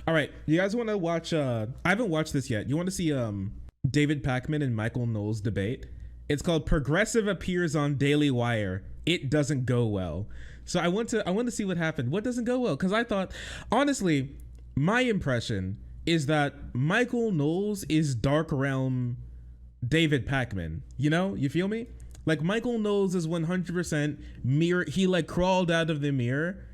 All right, you guys want to watch? I haven't watched this yet. You want to see David Pakman and Michael Knowles debate? It's called "Progressive Appears on Daily Wire. It Doesn't Go Well." So I want to see what happened. What doesn't go well? Because I thought, honestly, my impression is that Michael Knowles is Dark Realm David Pakman. You feel me? Like Michael Knowles is 100% mirror. He like crawled out of the mirror.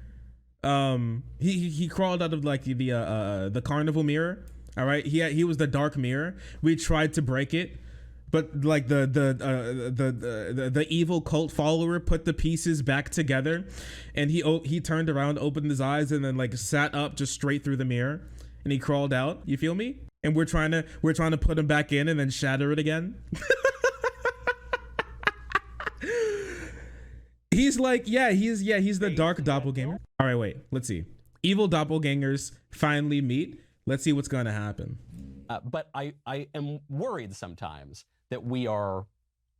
He crawled out of like the carnival mirror. All right, he was the dark mirror. We tried to break it, but like the evil cult follower put the pieces back together, and he turned around, opened his eyes, and then like sat up just straight through the mirror, and he crawled out. You feel me? And we're trying to put him back in and then shatter it again. He's the dark doppelganger. All right, wait, let's see. Evil doppelgangers finally meet. Let's see what's going to happen. But I am worried sometimes that we are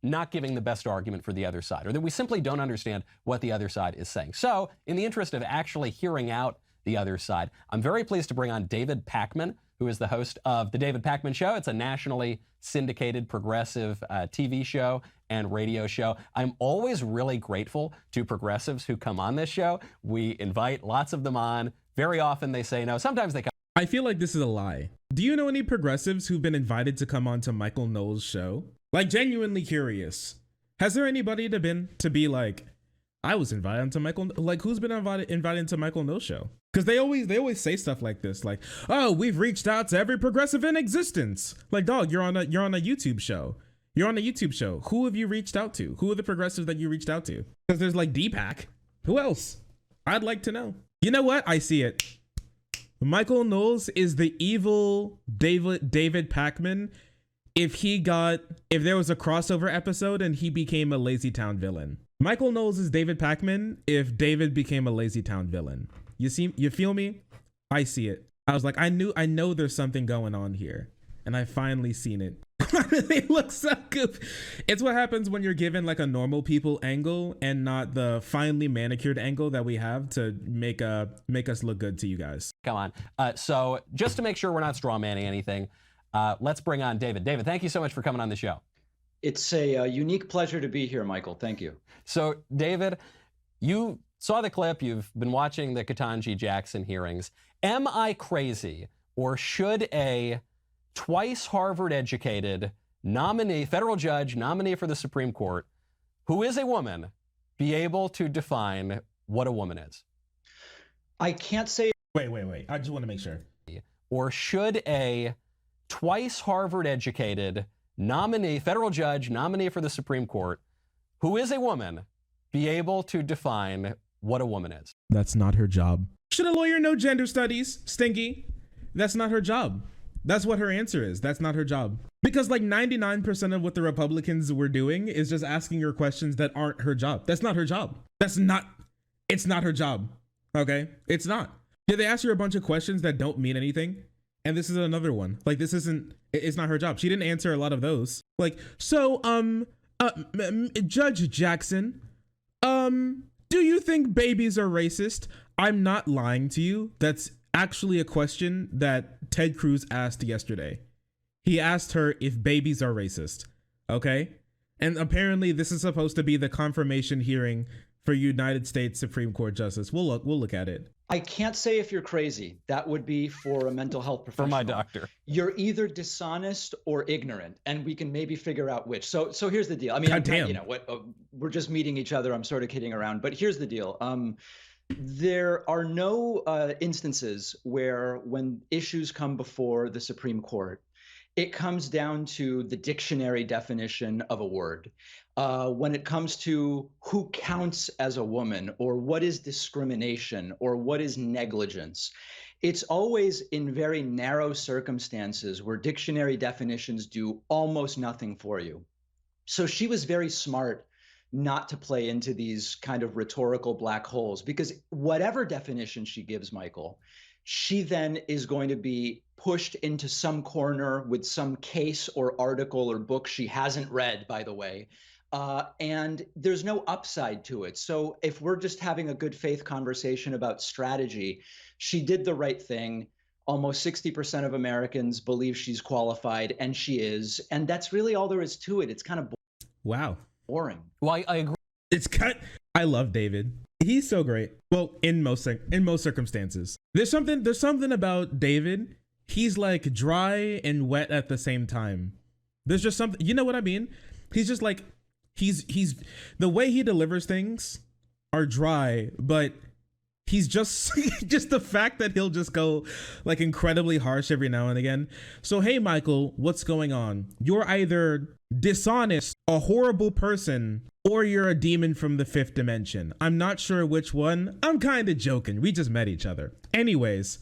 not giving the best argument for the other side, or that we simply don't understand what the other side is saying. So in the interest of actually hearing out the other side, I'm very pleased to bring on David Pakman, who is the host of The David Pakman Show. It's a nationally syndicated progressive TV show and radio show. I'm always really grateful to progressives who come on this show. We invite lots of them on. Very often they say no. Sometimes they come. I feel like this is a lie. Do you know any progressives who've been invited to come on to Michael Knowles' show? Like, genuinely curious. Has there anybody to be like, I was invited to Michael, like who's been invited to Michael Knowles' show? Because they always say stuff like this, like, oh, we've reached out to every progressive in existence. Like, dog, you're on a YouTube show. You're on a YouTube show. Who have you reached out to? Who are the progressives that you reached out to? Because there's like Deepak. Who else? I'd like to know. You know what? I see it. Michael Knowles is the evil David Pakman if there was a crossover episode and he became a Lazy Town villain. Michael Knowles is David Pakman if David became a Lazy Town villain. You feel me? I see it. I was like, I know there's something going on here, and I finally seen it. They look so good. It's what happens when you're given like a normal people angle and not the finely manicured angle that we have to make us look good to you guys. Come on. So just to make sure we're not straw manning anything, let's bring on David. David, thank you so much for coming on the show. It's a unique pleasure to be here, Michael. Thank you. So David, you saw the clip. You've been watching the Ketanji Jackson hearings. Am I crazy, or should a twice Harvard-educated federal judge nominee for the Supreme Court, who is a woman, be able to define what a woman is? I can't say. Wait. I just want to make sure. Or should a twice Harvard-educated federal judge nominee for the Supreme Court, who is a woman, be able to define what a woman is? That's not her job. Should a lawyer know gender studies, Stinky? That's not her job. That's what her answer is. That's not her job. Because like 99% of what the Republicans were doing is just asking her questions that aren't her job. That's not her job. It's not her job. Okay? It's not. Yeah, they ask her a bunch of questions that don't mean anything. And this is another one. Like, it's not her job. She didn't answer a lot of those. Like, so, Judge Jackson, do you think babies are racist? I'm not lying to you. That's actually a question that Ted Cruz asked yesterday. He asked her if babies are racist. Okay? And apparently this is supposed to be the confirmation hearing for United States Supreme Court Justice. We'll look at it. I can't say if you're crazy. That would be for a mental health professional. For my doctor. You're either dishonest or ignorant, and we can maybe figure out which. So here's the deal. I mean, we're just meeting each other. I'm sort of kidding around, but here's the deal. There are no instances where when issues come before the Supreme Court, it comes down to the dictionary definition of a word. When it comes to who counts as a woman, or what is discrimination, or what is negligence, it's always in very narrow circumstances where dictionary definitions do almost nothing for you. So she was very smart not to play into these kind of rhetorical black holes, because whatever definition she gives, Michael, she then is going to be pushed into some corner with some case or article or book she hasn't read, by the way. And there's no upside to it. So if we're just having a good faith conversation about strategy, she did the right thing. almost 60% of Americans believe she's qualified, and she is. And that's really all there is to it. It's kind of wow. boring. Well, I agree. I love David. He's so great. Well, in most circumstances. There's something about David. He's like dry and wet at the same time. There's just something, you know what I mean? He's just like, he's the way he delivers things are dry, but he's just just the fact that he'll just go like incredibly harsh every now and again. So, hey, Michael, what's going on? You're either dishonest, a horrible person, or you're a demon from the fifth dimension. I'm not sure which one. I'm kind of joking. We just met each other. Anyways,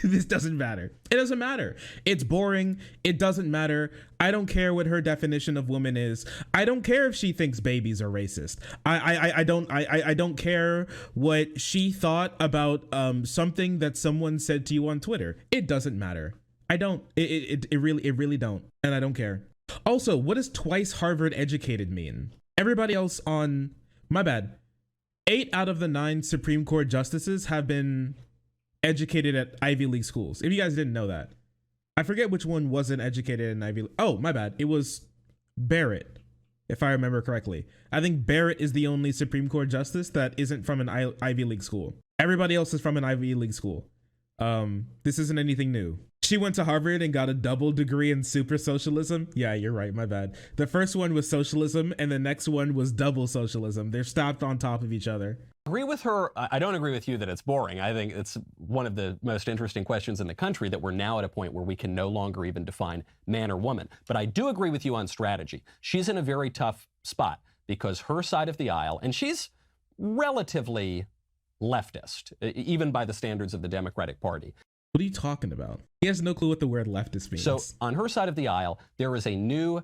this doesn't matter. It doesn't matter. It's boring. It doesn't matter. I don't care what her definition of woman is. I don't care if she thinks babies are racist. I don't care what she thought about something that someone said to you on Twitter. It doesn't matter. I don't. It really don't. And I don't care. Also, what does twice Harvard educated mean? Everybody else on, my bad, 8 out of the 9 Supreme Court justices have been educated at Ivy League schools. If you guys didn't know that. I forget which one wasn't educated in Ivy League. Oh, my bad. It was Barrett, if I remember correctly. I think Barrett is the only Supreme Court justice that isn't from an Ivy League school. Everybody else is from an Ivy League school. This isn't anything new. She went to Harvard and got a double degree in super socialism. Yeah, you're right. My bad. The first one was socialism and the next one was double socialism. They're stacked on top of each other. Agree with her. I don't agree with you that it's boring. I think it's one of the most interesting questions in the country that we're now at a point where we can no longer even define man or woman. But I do agree with you on strategy. She's in a very tough spot because her side of the aisle, and she's relatively leftist, even by the standards of the Democratic Party. What are you talking about? He has no clue what the word leftist means. So on her side of the aisle, there is a new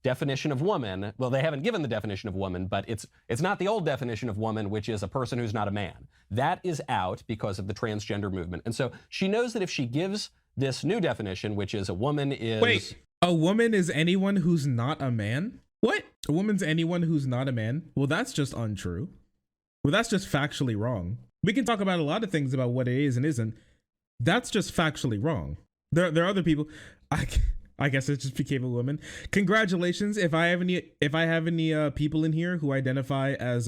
definition of woman. Well, they haven't given the definition of woman, but it's not the old definition of woman, which is a person who's not a man. That is out because of the transgender movement. And so she knows that if she gives this new definition, which is a woman is... Wait, a woman is anyone who's not a man? What? A woman's anyone who's not a man? Well, that's just untrue. Well, that's just factually wrong. We can talk about a lot of things about what it is and isn't. That's just factually wrong. There are other people. I guess it just became a woman. Congratulations. If I have any people in here who identify as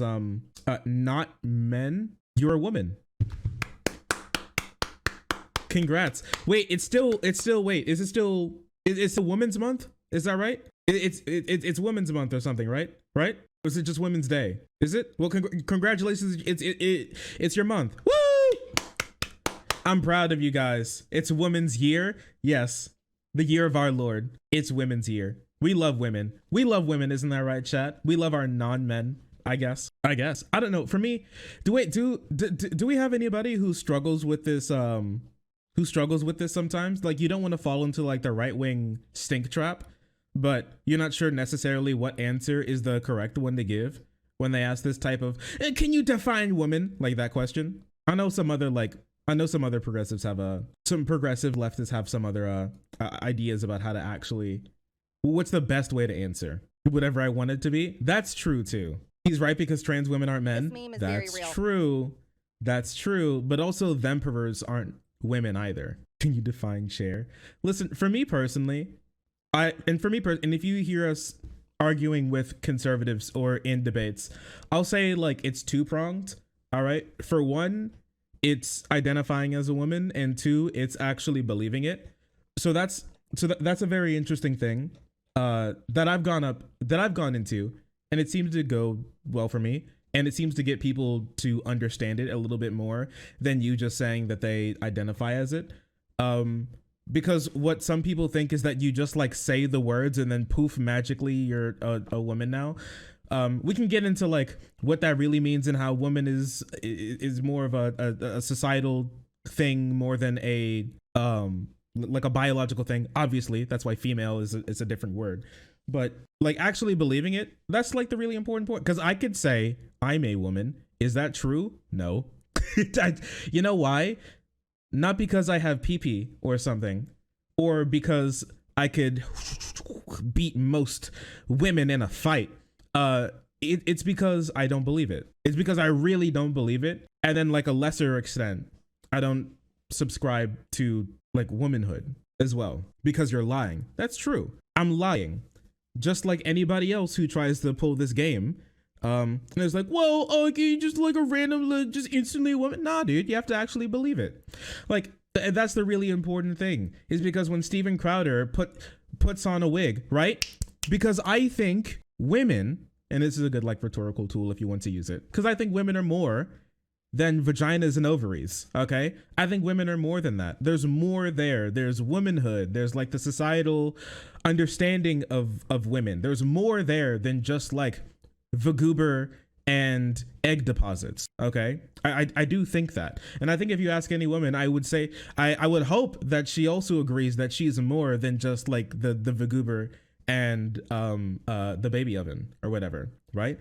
not men, you're a woman. Congrats. Wait, it's still wait, is it still it's a Women's Month? Is that right? It's Women's Month or something, right? Right? Or is it just Women's Day? Is it? Well, congratulations. It's your month. Woo! I'm proud of you guys. It's Women's Year. Yes. The year of our Lord. It's Women's Year. We love women. We love women, isn't that right, chat? We love our non-men, I guess. I don't know. For me, do we have anybody who struggles with this sometimes? Like, you don't want to fall into like the right-wing stink trap, but you're not sure necessarily what answer is the correct one to give when they ask this type of, can you define woman? Like that question. I know some other progressives have some progressive leftists have some other ideas about how to actually, what's the best way to answer whatever I want it to be. That's true too. He's right because trans women aren't men. This meme is That's very real. true. That's true. But also them perverts aren't women either. Can you define chair? Listen, for me personally, and if you hear us arguing with conservatives or in debates, I'll say like it's two-pronged. All right. For one, it's identifying as a woman, and two, it's actually believing it. So that's a very interesting thing that I've gone into, and it seems to go well for me, and it seems to get people to understand it a little bit more than you just saying that they identify as it. Because what some people think is that you just like say the words and then poof, magically you're a woman now. We can get into like what that really means and how woman is more of a societal thing more than a like a biological thing. Obviously, that's why female is a different word. But like actually believing it, that's like the really important point. Because I could say I'm a woman. Is that true? No. You know why? Not because I have pee-pee or something, or because I could beat most women in a fight. It's because I don't believe it. It's because I really don't believe it. And then like a lesser extent, I don't subscribe to like womanhood as well because you're lying. That's true. I'm lying. Just like anybody else who tries to pull this game. And it's like, well, okay, just like a random, just instantly woman. Nah, dude, you have to actually believe it. Like, that's the really important thing, is because when Steven Crowder puts on a wig, right? Because I think women, and this is a good like rhetorical tool if you want to use it, because I think women are more than vaginas and ovaries. Okay, I think women are more than that. There's more there. There's womanhood. There's like the societal understanding of women. There's more there than just like vagoober and egg deposits. Okay, I do think that, and I think if you ask any woman, I would say I would hope that she also agrees that she's more than just like the vagoober and the baby oven or whatever. Right?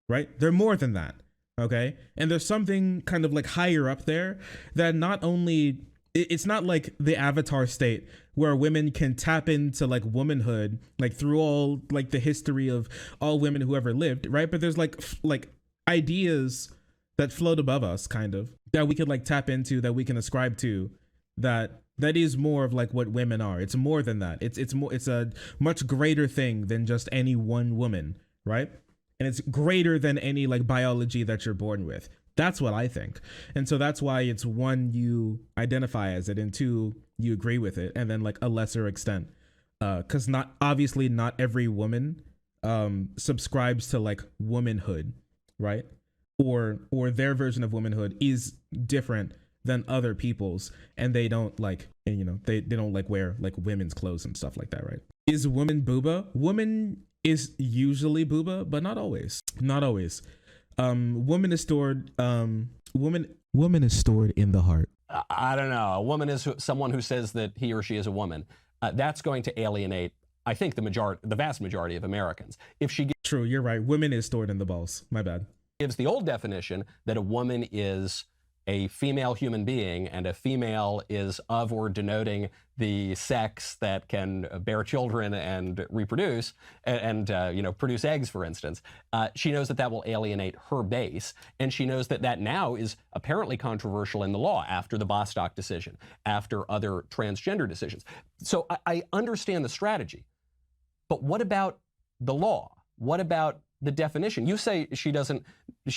They're more than that. Okay, and there's something kind of like higher up there that not only, it's not like the Avatar state where women can tap into like womanhood like through all like the history of all women who ever lived, right? But there's like ideas that float above us, kind of, that we could like tap into, that we can ascribe to, that is more of like what women are. It's more than that. It's a much greater thing than just any one woman, right? And it's greater than any like biology that you're born with. That's what I think. And so that's why it's one, you identify as it, and two, you agree with it, and then like a lesser extent. Because not every woman subscribes to like womanhood, right? Or their version of womanhood is different than other people's, and they don't like, and you know, they don't like wear like women's clothes and stuff like that, right? Is woman booba? Woman is usually booba, but not always. Not always. Woman is stored in the heart. I don't know. A woman is someone who says that he or she is a woman. That's going to alienate, I think, the vast majority of Americans. If she True, you're right. Women is stored in the balls. My bad. Gives the old definition that a woman is a female human being, and a female is of or denoting the sex that can bear children and reproduce and produce eggs, for instance. She knows that will alienate her base, and she knows that now is apparently controversial in the law after the Bostock decision, after other transgender decisions. So I understand the strategy, but what about the law? What about the definition? You say she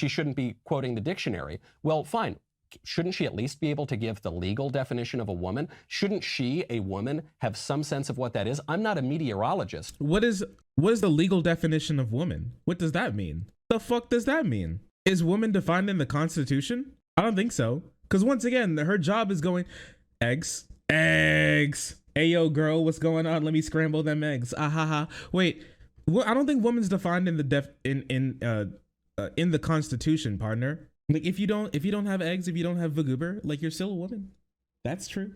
shouldn't be quoting the dictionary. Well, fine. Shouldn't she at least be able to give the legal definition of a woman? Shouldn't she, a woman, have some sense of what that is? I'm not a meteorologist. What is the legal definition of woman? What does that mean? The fuck does that mean? Is woman defined in the Constitution? I don't think so. Because once again, her job is going, eggs. Hey, yo, girl, what's going on? Let me scramble them eggs. Ha. Wait, I don't think woman's defined in the in the Constitution, partner. Like if you don't have eggs, if you don't have vagoober, like you're still a woman. That's true.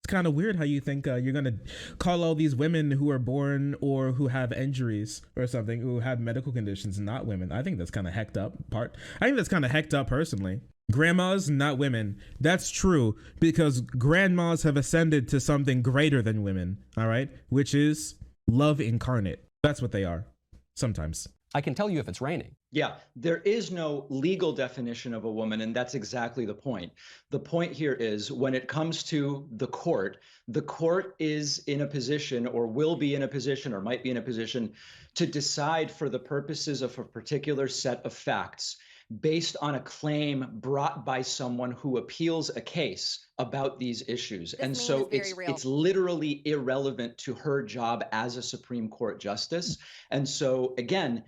It's kind of weird how you think you're gonna call all these women who are born or who have injuries or something, who have medical conditions, not women. I think that's kind of hecked up. I think that's kind of hecked up personally. Grandmas, not women. That's true, because grandmas have ascended to something greater than women. All right, which is love incarnate. That's what they are. Sometimes. I can tell you if it's raining. Yeah, there is no legal definition of a woman, and that's exactly the point. The point here is when it comes to the court is in a position, or will be in a position, or might be in a position to decide for the purposes of a particular set of facts based on a claim brought by someone who appeals a case about these issues. And so it's literally irrelevant to her job as a Supreme Court justice. And so again,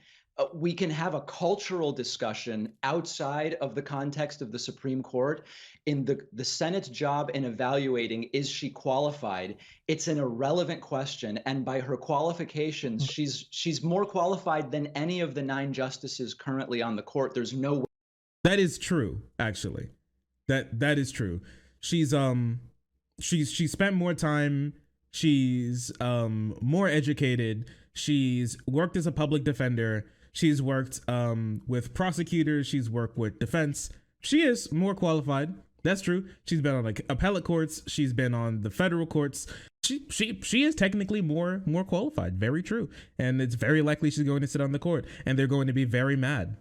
we can have a cultural discussion outside of the context of the Supreme Court. In the Senate's job in evaluating, is she qualified? It's an irrelevant question. And by her qualifications, she's more qualified than any of the 9 justices currently on the court. There's no way. That is true, actually. That is true. She's spent more time. She's more educated. She's worked as a public defender. She's worked with prosecutors. She's worked with defense. She is more qualified. That's true. She's been on like appellate courts. She's been on the federal courts. She is technically more qualified. Very true. And it's very likely she's going to sit on the court, and they're going to be very mad.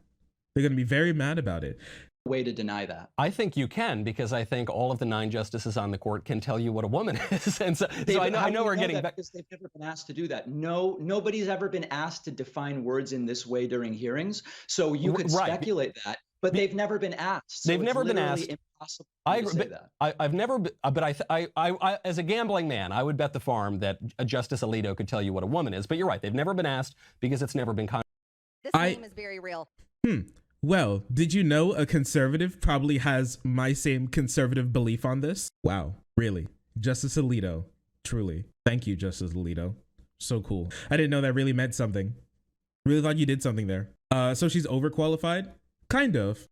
They're going to be very mad about it. way to deny that. I think you can, because I think all of the 9 justices on the court can tell you what a woman is. And so I know we're getting back. Because they've never been asked to do that. No, nobody's ever been asked to define words in this way during hearings. So you could speculate that, but they've never been asked. So they've never been asked. Impossible I to agree, say that. I've never, but I, as a gambling man, I would bet the farm that Justice Alito could tell you what a woman is. But you're right, they've never been asked because it's never been. This name is very real. Well, did you know a conservative probably has my same conservative belief on this? Wow, really? Justice Alito, truly. Thank you, Justice Alito. So cool. I didn't know that really meant something. Really thought you did something there. So she's overqualified? Kind of.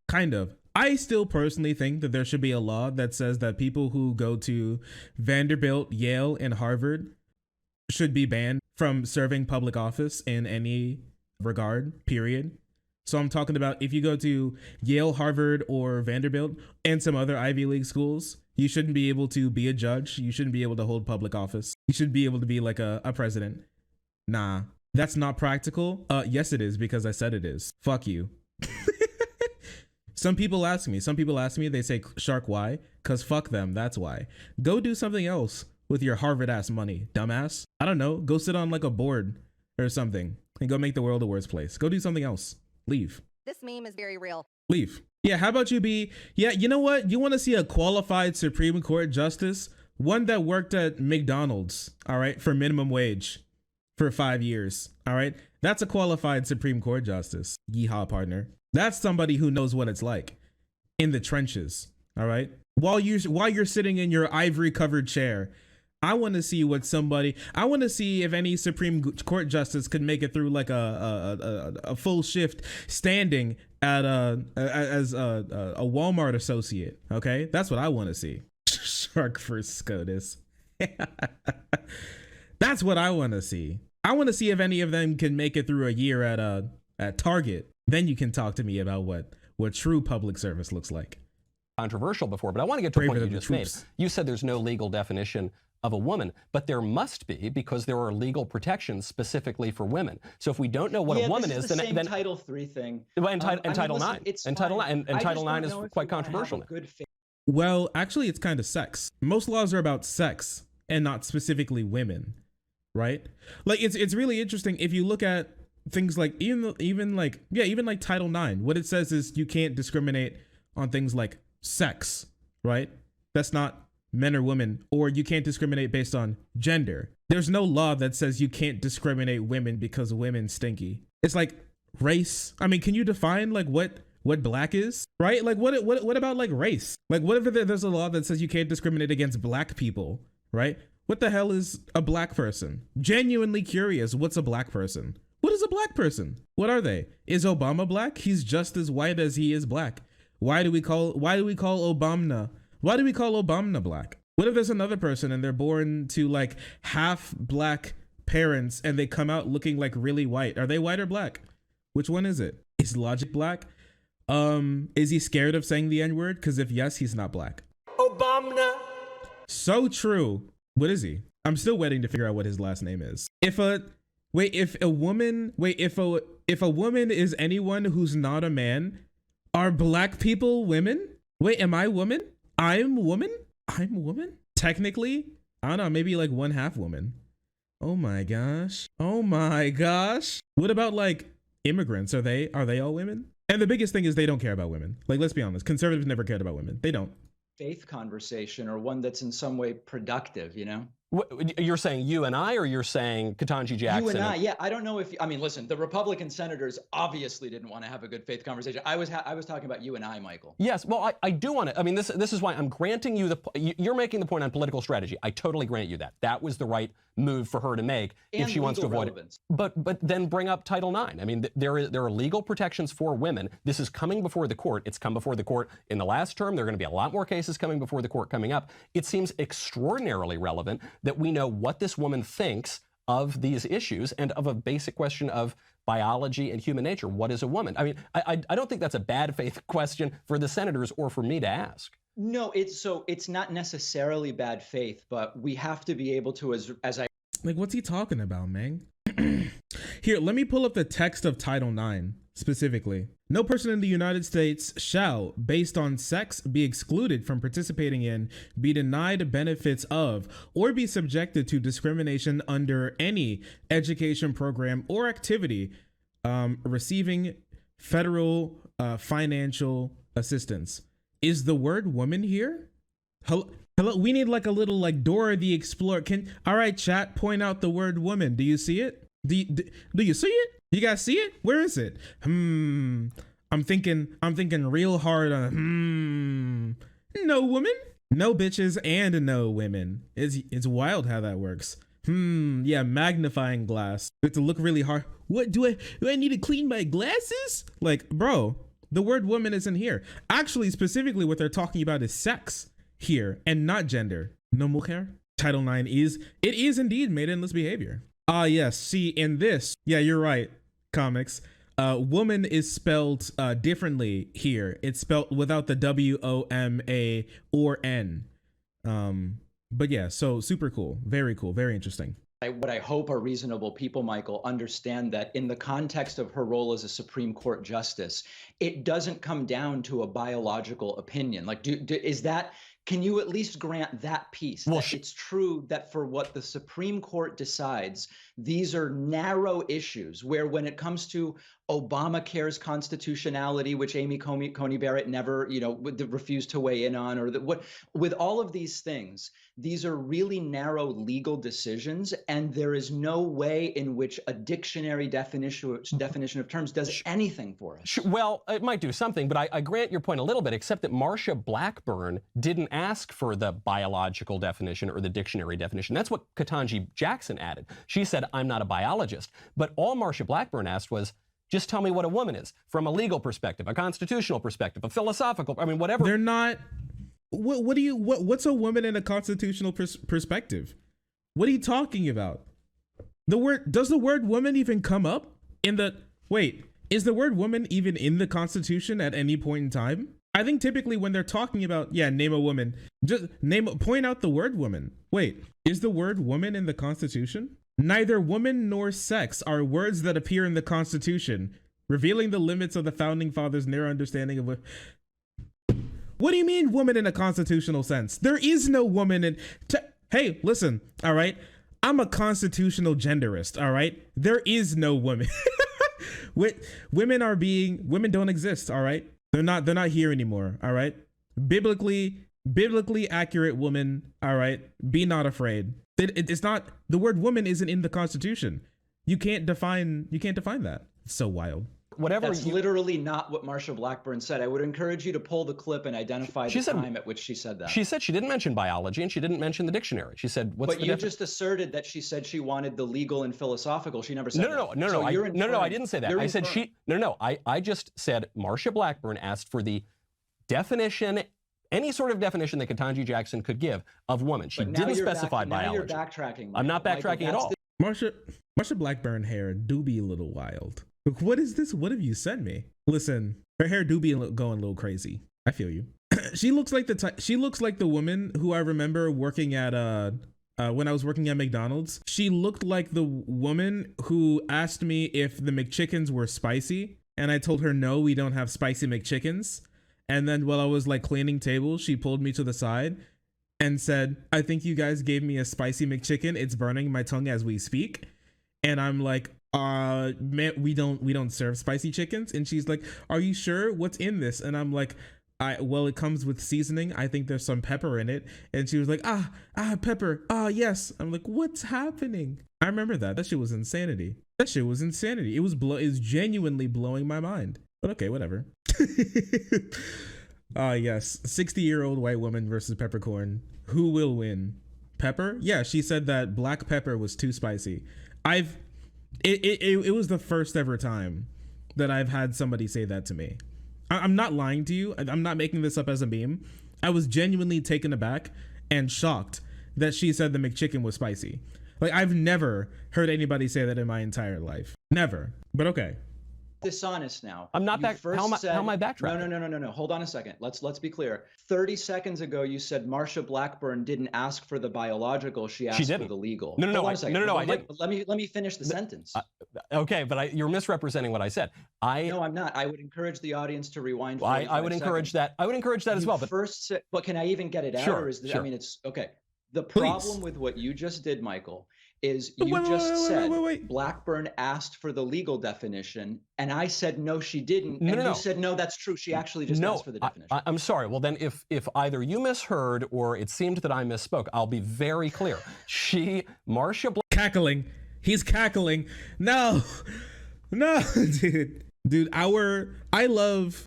I still personally think that there should be a law that says that people who go to Vanderbilt, Yale, and Harvard should be banned from serving public office in any regard, period. So I'm talking about if you go to Yale, Harvard, or Vanderbilt and some other Ivy League schools, you shouldn't be able to be a judge. You shouldn't be able to hold public office. You should be able to be like a president. Nah, that's not practical. Yes, it is, because I said it is. Fuck you. Some people ask me, they say, Shark, why? Because fuck them, that's why. Go do something else with your Harvard ass money, dumbass. I don't know, go sit on like a board or something and go make the world a worse place. Go do something else. Leave. This meme is very real. Leave. Yeah, how about you be, yeah, you know what? You want to see a qualified Supreme Court justice? One that worked at McDonald's, all right, for minimum wage for 5 years, all right? That's a qualified Supreme Court justice. Yeehaw, partner. That's somebody who knows what it's like in the trenches, all right? While you're sitting in your ivory covered chair, I want to see if any Supreme Court justice could make it through like a full shift standing at as a Walmart associate. Okay, that's what I want to see. Shark for SCOTUS. That's what I want to see. I want to see if any of them can make it through a year at Target. Then you can talk to me about what true public service looks like. Controversial before, but I want to get to a point you just made. You said there's no legal definition of a woman, but there must be, because there are legal protections specifically for women. So if we don't know what a woman is, then Title III thing. And Title IX. And Title IX is quite controversial. Well, actually, it's kind of sex. Most laws are about sex and not specifically women, right? Like it's really interesting if you look at things like even like Title IX. What it says is you can't discriminate on things like sex, right? That's not men or women, or you can't discriminate based on gender. There's no law that says you can't discriminate women because women stinky. It's like race. I mean, can you define like what black is, right? Like what about like race? Like what if there's a law that says you can't discriminate against black people, right? What the hell is a black person? Genuinely curious, what's a black person? What is a black person? What are they? Is Obama black? He's just as white as he is black. Why do we call Obama black? What if there's another person and they're born to like half black parents and they come out looking like really white? Are they white or black? Which one is it? Is Logic black? Is he scared of saying the N-word? Because if yes, he's not black. Obama. So true. What is he? I'm still waiting to figure out what his last name is. If a woman is anyone who's not a man, are black people women? Wait, am I woman? I'm woman? Technically, I don't know, maybe like one half woman. Oh my gosh. What about like immigrants? Are they all women? And the biggest thing is they don't care about women. Like, let's be honest, conservatives never cared about women. They don't. Faith conversation, or one that's in some way productive, you know? You're saying you and I, or you're saying Ketanji Jackson? You and I, yeah. I don't know if, I mean, listen, the Republican senators obviously didn't want to have a good faith conversation. I was talking about you and I, Michael. Yes, well, I do want to, I mean, this is why I'm granting you you're making the point on political strategy. I totally grant you that. That was the right move for her to make if she wants to avoid it. But then bring up Title IX. I mean, there are legal protections for women. This is coming before the court. It's come before the court in the last term. There are going to be a lot more cases coming before the court coming up. It seems extraordinarily relevant that we know what this woman thinks of these issues and of a basic question of biology and human nature. What is a woman? I mean, I don't think that's a bad faith question for the senators or for me to ask. No, it's not necessarily bad faith, but we have to be able to, as I like, what's he talking about, man? Here, let me pull up the text of Title IX. specifically. No person in the United States shall, based on sex, be excluded from participating in, be denied benefits of, or be subjected to discrimination under any education program or activity receiving federal financial assistance. Is the word woman here? Hello, we need like a little like Dora the Explorer. All right, chat, point out the word woman. Do you see it? Do you see it? You guys see it? Where is it? I'm thinking real hard on no woman, no bitches, and no women. It's wild how that works. Yeah, magnifying glass. You have to look really hard. What do I need to clean my glasses? Like, bro, the word woman isn't here. Actually, specifically what they're talking about is sex here and not gender. No mujer. Title IX is indeed made endless behavior. Yes, see in this, yeah, you're right, comics. Woman is spelled differently here. It's spelled without the W-O-M-A or N. But yeah, so super cool, very interesting. What I hope are reasonable people, Michael, understand that in the context of her role as a Supreme Court justice, it doesn't come down to a biological opinion. Like, can you at least grant that piece? Well, that it's true that for what the Supreme Court decides, these are narrow issues where when it comes to Obamacare's constitutionality, which Amy Coney Barrett never, refused to weigh in on, or with all of these things, these are really narrow legal decisions, and there is no way in which a dictionary definition of terms does anything for us. Well, it might do something, but I grant your point a little bit, except that Marcia Blackburn didn't ask for the biological definition or the dictionary definition. That's what Ketanji Jackson added. She said, I'm not a biologist. But all Marcia Blackburn asked was, just tell me what a woman is from a legal perspective, a constitutional perspective, a philosophical, whatever. They're not. What's a woman in a constitutional perspective? What are you talking about? Does the word woman even come up is the word woman even in the Constitution at any point in time? I think typically when they're talking about, name a woman, just point out the word woman. Wait, is the word woman in the Constitution? Neither woman nor sex are words that appear in the Constitution, revealing the limits of the founding fathers' narrow understanding of What do you mean woman in a constitutional sense? There is no woman in... Hey, listen, all right? I'm a constitutional genderist, all right? There is no woman. Women don't exist, all right? They're not here anymore, all right? Biblically accurate woman, all right? Be not afraid. It's not, the word woman isn't in the Constitution. You can't define that. It's so wild. That's literally not what Marcia Blackburn said. I would encourage you to pull the clip and identify the time at which she said that. She said she didn't mention biology and she didn't mention the dictionary. She said, But you just asserted that she said she wanted the legal and philosophical. She never said that. No, I didn't say that. I said I just said Marcia Blackburn asked for the definition, any sort of definition that Ketanji Jackson could give of woman. She didn't specify biology. Now you're backtracking. I'm not backtracking at all. Marcia Blackburn hair do be a little wild. What is this? What have you sent me? Listen, her hair do be going a little crazy. I feel you. She looks like the woman who I remember working at when I was working at McDonald's. She looked like the woman who asked me if the McChickens were spicy, and I told her no, we don't have spicy McChickens. And then while I was like cleaning tables, she pulled me to the side and said, I think you guys gave me a spicy McChicken. It's burning my tongue as we speak. And I'm like, man, we don't serve spicy chickens. And she's like, are you sure? What's in this? And I'm like, well, it comes with seasoning. I think there's some pepper in it. And she was like, pepper. Yes. I'm like, what's happening? I remember that shit was insanity. It was genuinely blowing my mind. But okay, whatever. Yes. 60-year-old white woman versus peppercorn. Who will win? Pepper? Yeah, she said that black pepper was too spicy. It was the first ever time that I've had somebody say that to me. I'm not lying to you. I'm not making this up as a meme. I was genuinely taken aback and shocked that she said the McChicken was spicy. Like, I've never heard anybody say that in my entire life. Never. But okay. Dishonest now. I'm not back. How am I backtracking? No. Hold on a second. Let's be clear. 30 seconds ago, you said Marcia Blackburn didn't ask for the biological. She asked for the legal. No, I didn't. Let me finish the sentence. Okay, but you're misrepresenting what I said. No, I'm not. I would encourage the audience to rewind. I would encourage that. I would encourage that as well. But first said, but can I even get it out? Sure, Or is this, sure. I mean, it's okay. The problem with what you just did, Michael, is you just said Blackburn asked for the legal definition, and I said no, she didn't, and you said no, that's true. She actually just asked for the definition. I'm sorry. Well, then, if either you misheard or it seemed that I misspoke, I'll be very clear. Marcia cackling. He's cackling. No, dude. I love.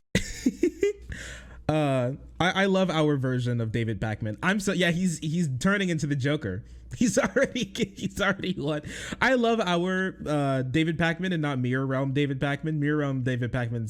I love our version of David Pakman. He's turning into the Joker. He's already won. I love our David Pakman and not Mirror Realm David Pakman. Mirror Realm David Pakman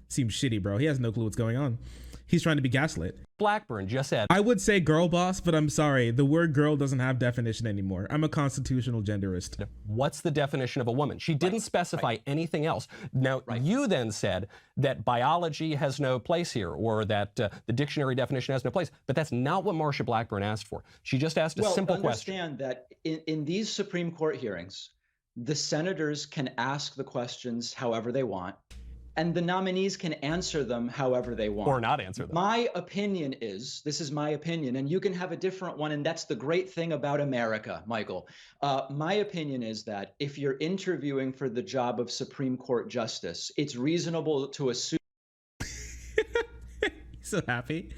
seems shitty, bro. He has no clue what's going on. He's trying to be gaslit. Blackburn just said, I would say girl boss, but I'm sorry. The word girl doesn't have definition anymore. I'm a constitutional genderist. What's the definition of a woman? She didn't specify anything else. Now, you then said that biology has no place here, or that the dictionary definition has no place. But that's not what Marcia Blackburn asked for. She just asked a simple question. Understand that in these Supreme Court hearings, the senators can ask the questions however they want, and the nominees can answer them however they want. Or not answer them. My opinion is, this is my opinion, and you can have a different one, and that's the great thing about America, Michael. My opinion is that if you're interviewing for the job of Supreme Court Justice, it's reasonable to assume... So happy.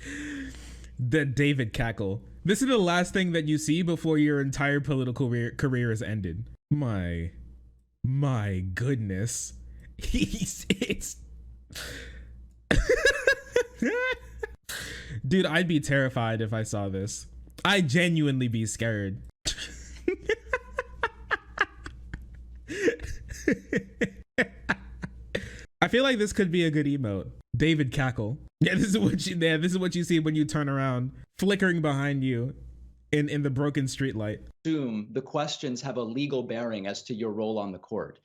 The David cackle. This is the last thing that you see before your entire political career is ended. My goodness. Dude, I'd be terrified if I saw this. I'd genuinely be scared. I feel like this could be a good emote. David cackle. Yeah, this is what you see when you turn around, flickering behind you in the broken streetlight. Assume the questions have a legal bearing as to your role on the court.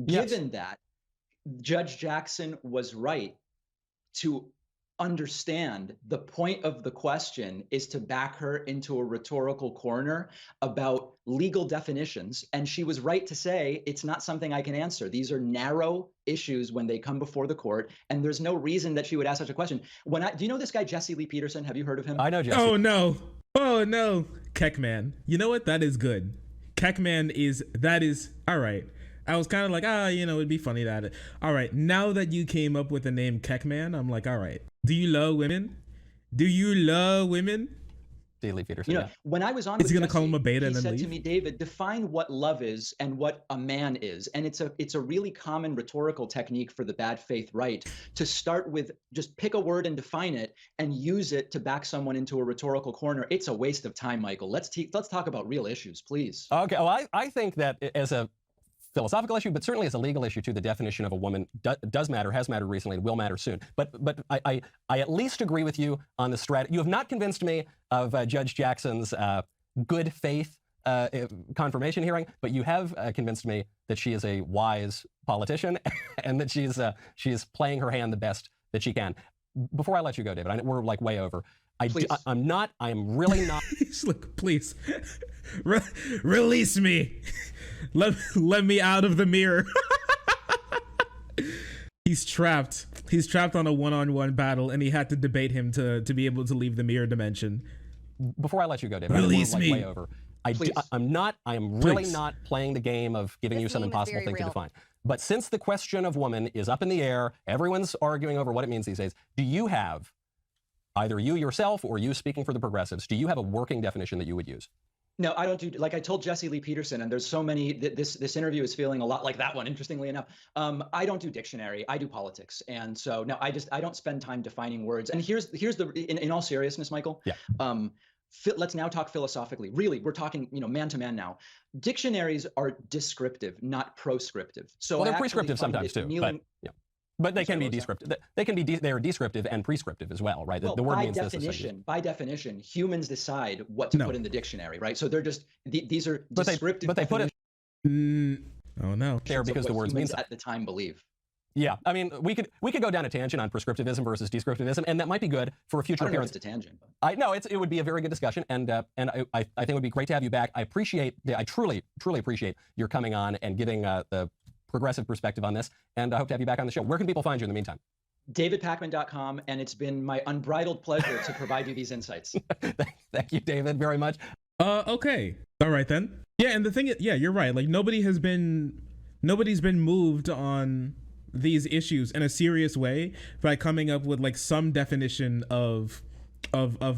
Given that, Judge Jackson was right to understand the point of the question is to back her into a rhetorical corner about legal definitions. And she was right to say, it's not something I can answer. These are narrow issues when they come before the court. And there's no reason that she would ask such a question. Do you know this guy, Jesse Lee Peterson? Have you heard of him? I know Jesse. Oh no. Keckman. You know what? That is good. Keckman is all right. I was kind of like, it'd be funny that. All right, now that you came up with the name Keckman, I'm like, all right. Do you love women? Daily Peterson. When I was on, is he gonna call him a beta and then leave? He said to me, David, define what love is and what a man is, and it's a really common rhetorical technique for the bad faith right to start with just pick a word and define it and use it to back someone into a rhetorical corner. It's a waste of time, Michael. Let's talk about real issues, please. Okay. Well, I think that as a philosophical issue, but certainly as a legal issue too, the definition of a woman does matter, has mattered recently, and will matter soon. But I at least agree with you on the strategy. You have not convinced me of Judge Jackson's good faith confirmation hearing, but you have convinced me that she is a wise politician and that she is playing her hand the best that she can. Before I let you go, David, we're like way over. I am really not. Look, please, release me. Let me out of the mirror. He's trapped. He's trapped on a one-on-one battle, and he had to debate him to be able to leave the mirror dimension. Before I let you go, David, release me. Way over. I am really not playing the game of giving you some impossible thing to define. But since the question of woman is up in the air, everyone's arguing over what it means these days. Do you have, either you yourself or you speaking for the progressives, do you have a working definition that you would use? No, I don't do, like I told Jesse Lee Peterson, and there's so many, this interview is feeling a lot like that one, interestingly enough. I don't do dictionary, I do politics. And so, no, I don't spend time defining words. And here's in all seriousness, Michael, let's now talk philosophically. Really, we're talking, man to man now. Dictionaries are descriptive, not proscriptive. So they're prescriptive sometimes too, but they can be descriptive. They are descriptive and prescriptive as well, right? Well, the word by means definition, by definition, humans decide what to put in the dictionary, right? So they're just these are descriptive. But they put it. Oh no! There because the words mean at the time believe. Yeah, I mean, we could go down a tangent on prescriptivism versus descriptivism, and that might be good for a future appearance. It's a tangent. It would be a very good discussion, and I think it would be great to have you back. I truly appreciate your coming on and giving the progressive perspective on this. And I hope to have you back on the show. Where can people find you in the meantime? DavidPakman.com, and it's been my unbridled pleasure to provide you these insights. Thank you, David, very much. Okay. All right then. Yeah, and the thing is, yeah, you're right. Like nobody's been moved on these issues in a serious way by coming up with like some definition of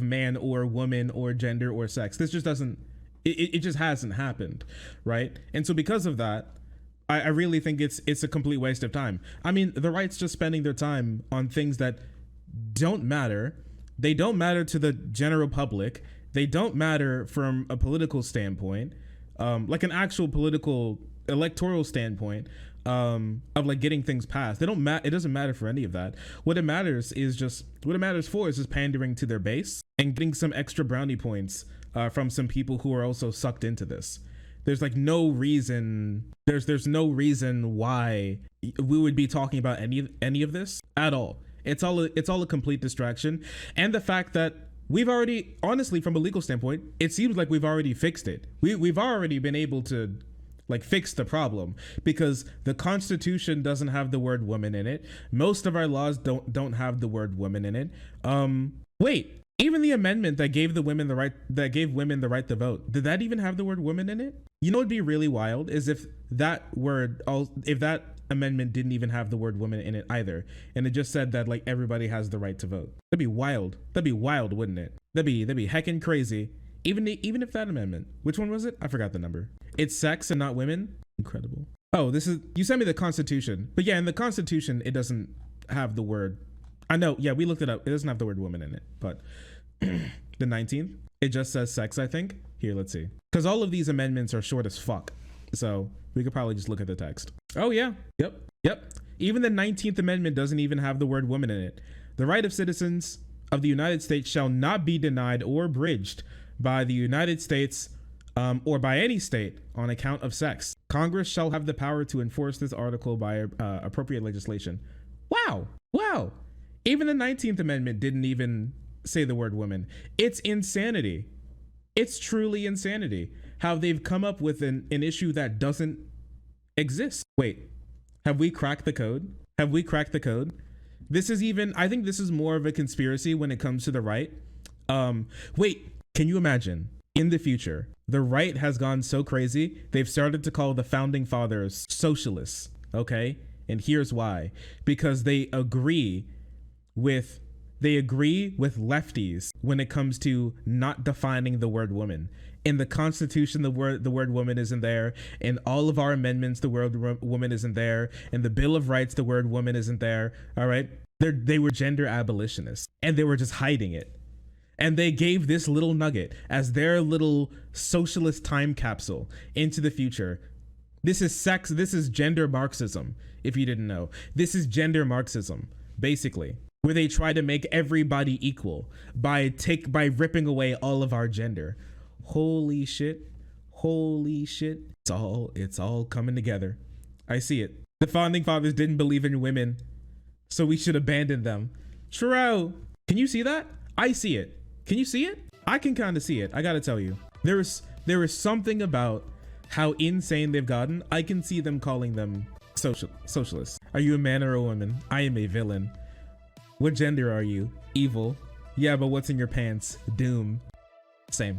man or woman or gender or sex. This just doesn't, it just hasn't happened, right? And so because of that, I really think it's a complete waste of time. I mean, the right's just spending their time on things that don't matter. They don't matter to the general public. They don't matter from a political standpoint, like an actual political electoral standpoint, of like getting things passed. They don't it doesn't matter for any of that. What it matters for is just pandering to their base and getting some extra brownie points from some people who are also sucked into this. There's like no reason. There's no reason why we would be talking about any of this at all. It's all a complete distraction, and the fact that we've already, honestly, from a legal standpoint, it seems like we've already fixed it. We've already been able to like fix the problem because the Constitution doesn't have the word woman in it. Most of our laws don't have the word woman in it. Wait. Even the amendment that gave women the right to vote, did that even have the word woman in it? You know what'd be really wild is if that amendment didn't even have the word woman in it either, and it just said that like everybody has the right to vote. That'd be wild. That'd be wild, wouldn't it? That'd be heckin' crazy. Even if that amendment, which one was it? I forgot the number. It's sex and not women. Incredible. Oh, you sent me the Constitution, but yeah, in the Constitution it doesn't have the word. I know. Yeah, we looked it up. It doesn't have the word woman in it, but the 19th, it just says sex, I think. Here, let's see. Because all of these amendments are short as fuck. So we could probably just look at the text. Oh, yeah. Yep. Even the 19th Amendment doesn't even have the word woman in it. The right of citizens of the United States shall not be denied or abridged by the United States or by any state on account of sex. Congress shall have the power to enforce this article by appropriate legislation. Wow. Even the 19th Amendment didn't even say the word woman. It's insanity. It's truly insanity how they've come up with an issue that doesn't exist. Wait, have we cracked the code? This is even, I think this is more of a conspiracy when it comes to the right. Wait, can you imagine in the future, the right has gone so crazy, they've started to call the founding fathers socialists, okay? And here's why. Because they agree with lefties when it comes to not defining the word woman. In the Constitution, the word woman isn't there. In all of our amendments, the word woman isn't there. In the Bill of Rights, the word woman isn't there. All right. They were gender abolitionists and they were just hiding it. And they gave this little nugget as their little socialist time capsule into the future. This is sex. This is gender Marxism. If you didn't know, this is gender Marxism, basically, where they try to make everybody equal by ripping away all of our gender. Holy shit. It's all coming together. I see it. The founding fathers didn't believe in women, so we should abandon them. True. Can you see that? I see it. Can you see it? I can kind of see it. I gotta tell you, there is something about how insane they've gotten. I can see them calling them socialists. Are you a man or a woman? I am a villain. What gender are you? Evil. Yeah, but what's in your pants? Doom. Same.